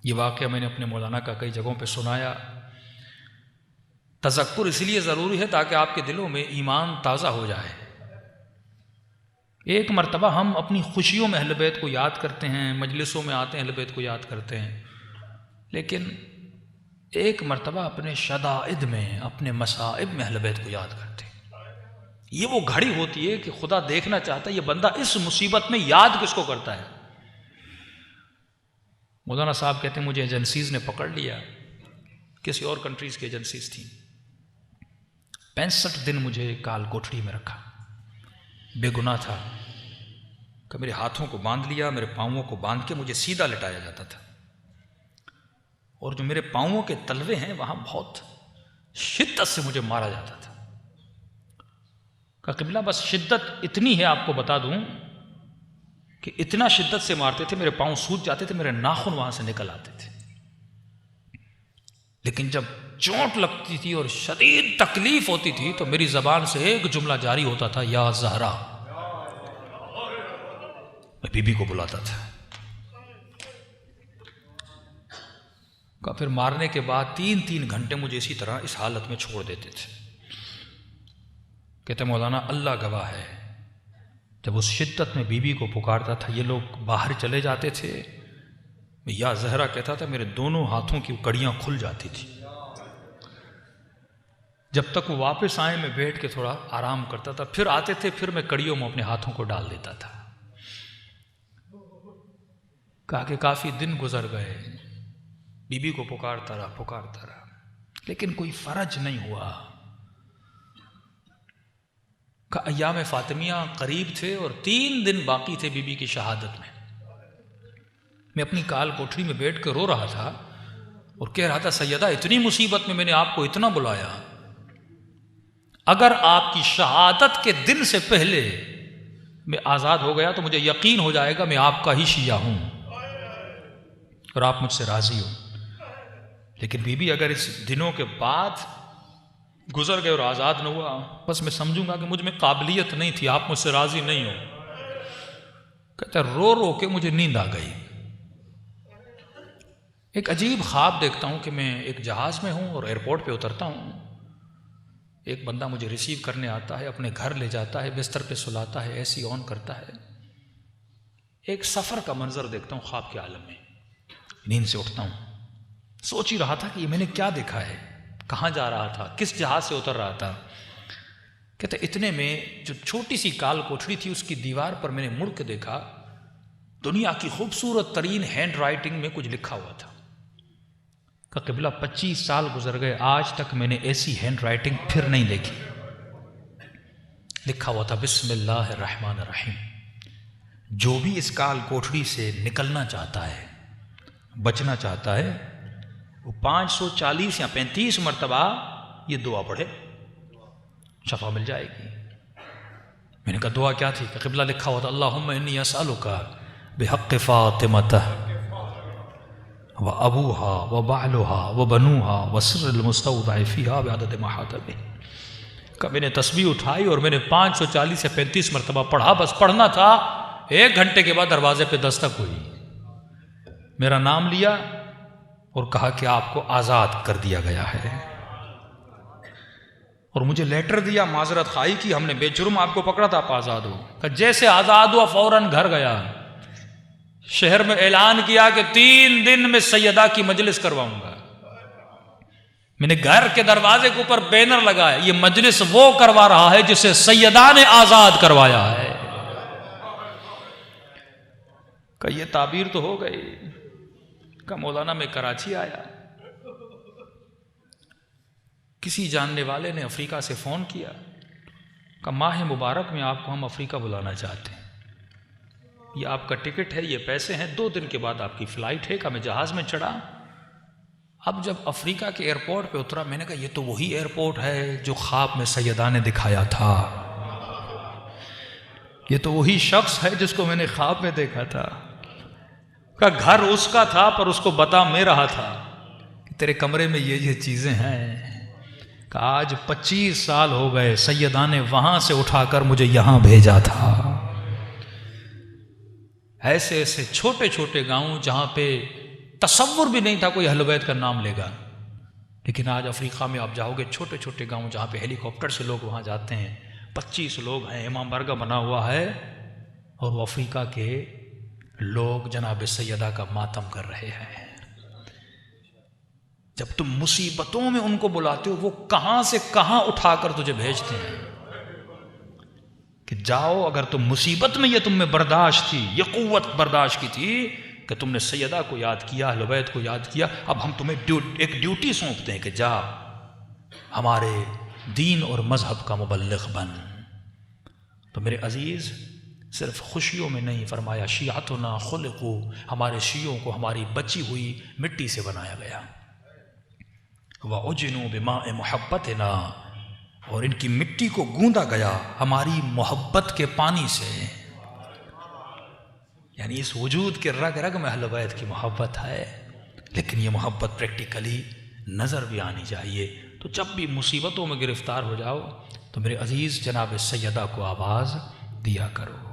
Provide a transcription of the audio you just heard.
یہ واقعہ میں نے اپنے مولانا کا کئی جگہوں پہ سنایا. تذکر اس لیے ضروری ہے تاکہ آپ کے دلوں میں ایمان تازہ ہو جائے. ایک مرتبہ ہم اپنی خوشیوں میں اہل بیت کو یاد کرتے ہیں، مجلسوں میں آتے ہیں اہل بیت کو یاد کرتے ہیں، لیکن ایک مرتبہ اپنے شدائد میں، اپنے مصائب میں اہل بیت کو یاد کرتے ہیں. یہ وہ گھڑی ہوتی ہے کہ خدا دیکھنا چاہتا ہے یہ بندہ اس مصیبت میں یاد کس کو کرتا ہے. مولانا صاحب کہتے ہیں مجھے ایجنسیز نے پکڑ لیا، کسی اور کنٹریز کی ایجنسیز تھیں. 65 دن مجھے کال کوٹھڑی میں رکھا. بے گناہ تھا کہ میرے ہاتھوں کو باندھ لیا، میرے پاؤں کو باندھ کے مجھے سیدھا لٹایا جاتا تھا، اور جو میرے پاؤں کے تلوے ہیں وہاں بہت شدت سے مجھے مارا جاتا تھا. کہ قبلہ بس شدت اتنی ہے آپ کو بتا دوں کہ اتنا شدت سے مارتے تھے، میرے پاؤں سوج جاتے تھے، میرے ناخن وہاں سے نکل آتے تھے. لیکن جب چوٹ لگتی تھی اور شدید تکلیف ہوتی تھی تو میری زبان سے ایک جملہ جاری ہوتا تھا، یا زہرا. میں بی بی کو بلاتا تھا. پھر مارنے کے بعد 3 گھنٹے مجھے اسی طرح اس حالت میں چھوڑ دیتے تھے. کہتے مولانا اللہ گواہ ہے، جب اس شدت میں بی بی کو پکارتا تھا، یہ لوگ باہر چلے جاتے تھے، میں یا زہرا کہتا تھا، میرے دونوں ہاتھوں کی کڑیاں کھل جاتی تھی. جب تک وہ واپس آئے میں بیٹھ کے تھوڑا آرام کرتا تھا، پھر آتے تھے، پھر میں کڑیوں میں اپنے ہاتھوں کو ڈال دیتا تھا. کہا کہ کافی دن گزر گئے، بی بی کو پکارتا رہا، لیکن کوئی فرج نہیں ہوا. کہ ایام فاطمیہ قریب تھے اور 3 دن باقی تھے بی بی کی شہادت میں. میں اپنی کال کوٹھری میں بیٹھ کے رو رہا تھا اور کہہ رہا تھا، سیدہ اتنی مصیبت میں نے آپ کو اتنا بلایا، اگر آپ کی شہادت کے دن سے پہلے میں آزاد ہو گیا تو مجھے یقین ہو جائے گا میں آپ کا ہی شیعہ ہوں اور آپ مجھ سے راضی ہو. لیکن بی بی اگر اس دنوں کے بعد گزر گئے اور آزاد نہ ہوا، بس میں سمجھوں گا کہ مجھ میں قابلیت نہیں تھی، آپ مجھ سے راضی نہیں ہو. کہتا رو رو کے مجھے نیند آ گئی. ایک عجیب خواب دیکھتا ہوں کہ میں ایک جہاز میں ہوں اور ایئرپورٹ پہ اترتا ہوں. ایک بندہ مجھے ریسیو کرنے آتا ہے، اپنے گھر لے جاتا ہے، بستر پہ سلاتا ہے، اے سی آن کرتا ہے. ایک سفر کا منظر دیکھتا ہوں خواب کے عالم میں. نیند سے اٹھتا ہوں، سوچ ہی رہا تھا کہ یہ میں نے کیا دیکھا ہے، کہاں جا رہا تھا، کس جہاز سے اتر رہا تھا. کہتے اتنے میں جو چھوٹی سی کال کوٹھڑی تھی اس کی دیوار پر میں نے مڑ کے دیکھا، دنیا کی خوبصورت ترین ہینڈ رائٹنگ میں کچھ لکھا ہوا تھا. کہ قبلہ 25 سال گزر گئے، آج تک میں نے ایسی ہینڈ رائٹنگ پھر نہیں دیکھی. لکھا ہوا تھا، بسم اللہ الرحمن الرحیم. جو بھی اس کال کوٹھڑی سے نکلنا چاہتا ہے، بچنا چاہتا ہے، وہ 540 یا 35 مرتبہ یہ دعا پڑھے، شفا مل جائے گی. میں نے کہا دعا کیا تھی؟ کہ قبلہ لکھا ہوا تھا، اللہم انی اسألک بحق فاطمہ وابوها وبعلها وبنوها وسر المستودع فیہا بعدد محاطبہ. کہ میں نے تسبیح اٹھائی اور میں نے 540 یا 35 مرتبہ پڑھا. بس پڑھنا تھا. 1 گھنٹے کے بعد دروازے پہ دستک ہوئی، میرا نام لیا اور کہا کہ آپ کو آزاد کر دیا گیا ہے. اور مجھے لیٹر دیا، معذرت خواہی کی، ہم نے بے جرم آپ کو پکڑا تھا، آپ آزاد ہو. کہ جیسے آزاد ہوا فوراً گھر گیا، شہر میں اعلان کیا کہ 3 دن میں سیدہ کی مجلس کرواؤں گا. میں نے گھر کے دروازے کے اوپر بینر لگایا، یہ مجلس وہ کروا رہا ہے جسے سیدہ نے آزاد کروایا ہے. کہ یہ تعبیر تو ہو گئی. کہ مولانا میں کراچی آیا، کسی جاننے والے نے افریقہ سے فون کیا کہ ماہ مبارک میں آپ کو ہم افریقہ بلانا چاہتے ہیں، یہ آپ کا ٹکٹ ہے، یہ پیسے ہیں، 2 دن کے بعد آپ کی فلائٹ ہے. کہ میں جہاز میں چڑھا. اب جب افریقہ کے ایئرپورٹ پہ اترا، میں نے کہا یہ تو وہی ایئرپورٹ ہے جو خواب میں سیدہ نے دکھایا تھا، یہ تو وہی شخص ہے جس کو میں نے خواب میں دیکھا تھا. کہ گھر اس کا تھا پر اس کو بتا میں رہا تھا کہ تیرے کمرے میں یہ چیزیں ہیں. کہ آج 25 سال ہو گئے، سیدہ نے وہاں سے اٹھا کر مجھے یہاں بھیجا تھا. ایسے ایسے چھوٹے چھوٹے گاؤں جہاں پہ تصور بھی نہیں تھا کوئی اہل بیت کا نام لے گا. لیکن آج افریقہ میں آپ جاؤ گے، چھوٹے چھوٹے گاؤں جہاں پہ ہیلی کاپٹر سے لوگ وہاں جاتے ہیں، 25 لوگ ہیں، امام بارگاہ بنا ہوا ہے، اور وہ افریقہ کے لوگ جناب سیدہ کا ماتم کر رہے ہیں. جب تم مصیبتوں میں ان کو بلاتے ہو، وہ کہاں سے کہاں اٹھا کر تجھے بھیجتے ہیں کہ جاؤ. اگر تم مصیبت میں یہ تم میں برداشت تھی، یہ قوت برداشت کی تھی کہ تم نے سیدہ کو یاد کیا، اہل بیت کو یاد کیا، اب ہم تمہیں ایک ڈیوٹی سونپتے ہیں کہ جا ہمارے دین اور مذہب کا مبلغ بن. تو میرے عزیز، صرف خوشیوں میں نہیں، فرمایا شیعتنا خلقو، ہمارے شیعوں کو ہماری بچی ہوئی مٹی سے بنایا گیا. وَعُجِنُوا بِمَاءِ مُحَبَّتِنَا، اور ان کی مٹی کو گوندا گیا ہماری محبت کے پانی سے. یعنی اس وجود کے رگ رگ میں اہل بیت کی محبت ہے، لیکن یہ محبت پریکٹیکلی نظر بھی آنی چاہیے. تو جب بھی مصیبتوں میں گرفتار ہو جاؤ تو میرے عزیز جناب سیدہ کو آواز دیا کرو.